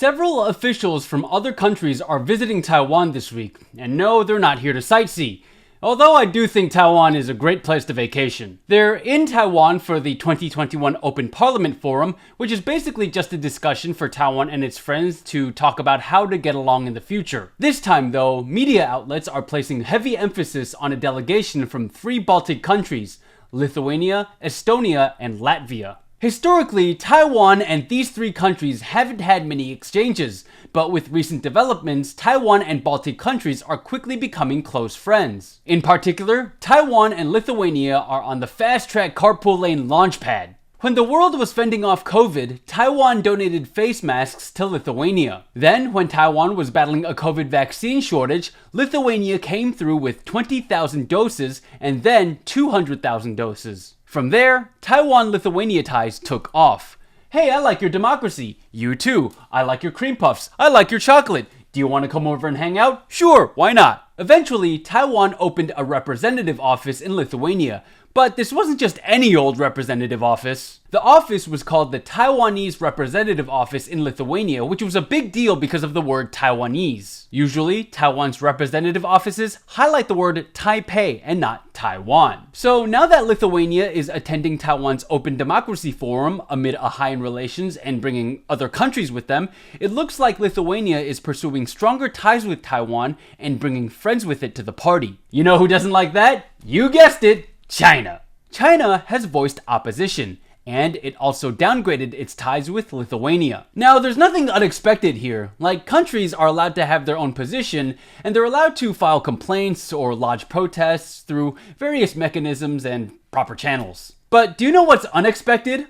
Several officials from other countries are visiting Taiwan this week, and no, they're not here to sightsee. Although I do think Taiwan is a great place to vacation. They're in Taiwan for the 2021 Open Parliament Forum, which is basically just a discussion for Taiwan and its friends to talk about how to get along in the future. This time though, media outlets are placing heavy emphasis on a delegation from 3 Baltic countries, Lithuania, Estonia, and Latvia. Historically, Taiwan and these 3 countries haven't had many exchanges, but with recent developments, Taiwan and Baltic countries are quickly becoming close friends. In particular, Taiwan and Lithuania are on the fast-track carpool lane launchpad. When the world was fending off COVID, Taiwan donated face masks to Lithuania. Then, when Taiwan was battling a COVID vaccine shortage, Lithuania came through with 20,000 doses and then 200,000 doses. From there, Taiwan-Lithuania ties took off. Hey, I like your democracy. You too. I like your cream puffs. I like your chocolate. Do you want to come over and hang out? Sure, why not? Eventually, Taiwan opened a representative office in Lithuania, but this wasn't just any old representative office. The office was called the Taiwanese Representative Office in Lithuania, which was a big deal because of the word Taiwanese. Usually, Taiwan's representative offices highlight the word Taipei and not Taiwan. So now that Lithuania is attending Taiwan's Open Democracy Forum amid a high in relations and bringing other countries with them, it looks like Lithuania is pursuing stronger ties with Taiwan and bringing friends with it to the party. You know who doesn't like that? You guessed it! China. China has voiced opposition, and it also downgraded its ties with Lithuania. Now, there's nothing unexpected here. Like, countries are allowed to have their own position, and they're allowed to file complaints or lodge protests through various mechanisms and proper channels. But do you know what's unexpected?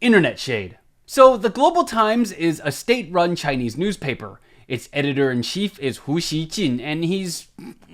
Internet shade. So, the Global Times is a state-run Chinese newspaper. Its editor-in-chief is Hu Xijin, and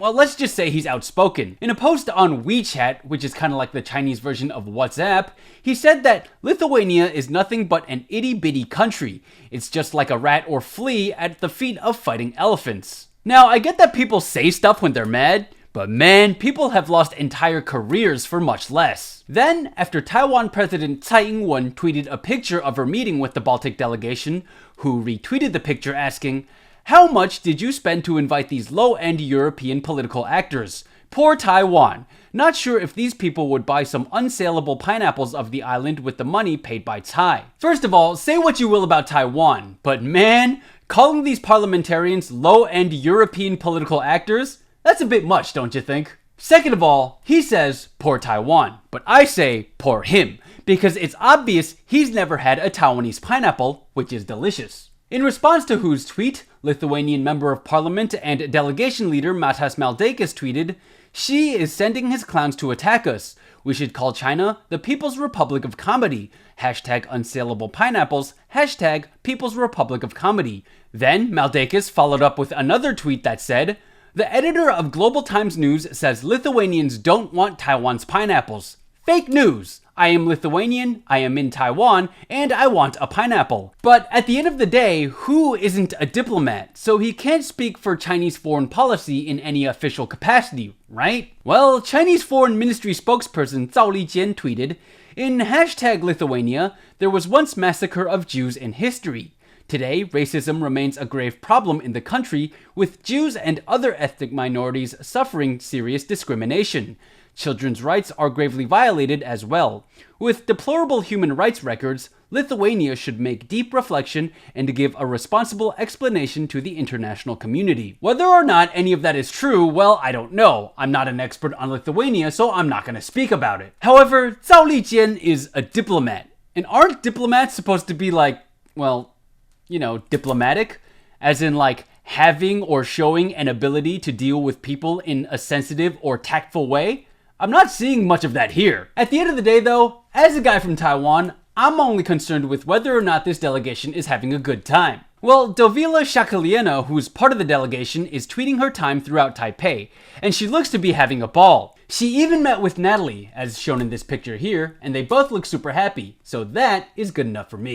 let's just say he's outspoken. In a post on WeChat, which is kind of like the Chinese version of WhatsApp, he said that Lithuania is nothing but an itty-bitty country. It's just like a rat or flea at the feet of fighting elephants. Now, I get that people say stuff when they're mad, but man, people have lost entire careers for much less. Then, after Taiwan President Tsai Ing-wen tweeted a picture of her meeting with the Baltic delegation, Hu retweeted the picture asking, "How much did you spend to invite these low-end European political actors? Poor Taiwan. Not sure if these people would buy some unsaleable pineapples of the island with the money paid by Tsai." First of all, say what you will about Taiwan, but man, calling these parliamentarians low-end European political actors? That's a bit much, don't you think? Second of all, he says, poor Taiwan, but I say, poor him, because it's obvious he's never had a Taiwanese pineapple, which is delicious. In response to Hu's tweet, Lithuanian Member of Parliament and delegation leader Matas Maldeikis tweeted, "Xi is sending his clowns to attack us. We should call China the People's Republic of Comedy. Hashtag unsaleable pineapples. Hashtag People's Republic of Comedy." Then Maldeikis followed up with another tweet that said, "The editor of Global Times News says Lithuanians don't want Taiwan's pineapples. Fake news! I am Lithuanian, I am in Taiwan, and I want a pineapple." But at the end of the day, Hu isn't a diplomat, so he can't speak for Chinese foreign policy in any official capacity, right? Well, Chinese Foreign Ministry spokesperson Zhao Lijian tweeted, "In hashtag Lithuania, there was once massacre of Jews in history. Today, racism remains a grave problem in the country, with Jews and other ethnic minorities suffering serious discrimination. Children's rights are gravely violated as well. With deplorable human rights records, Lithuania should make deep reflection and give a responsible explanation to the international community." Whether or not any of that is true, well, I don't know. I'm not an expert on Lithuania, so I'm not going to speak about it. However, Zhao Lijian is a diplomat. And aren't diplomats supposed to be diplomatic? As in having or showing an ability to deal with people in a sensitive or tactful way? I'm not seeing much of that here. At the end of the day though, as a guy from Taiwan, I'm only concerned with whether or not this delegation is having a good time. Well, Dovila Shakaliena, who's part of the delegation, is tweeting her time throughout Taipei, and she looks to be having a ball. She even met with Natalie, as shown in this picture here, and they both look super happy, so that is good enough for me.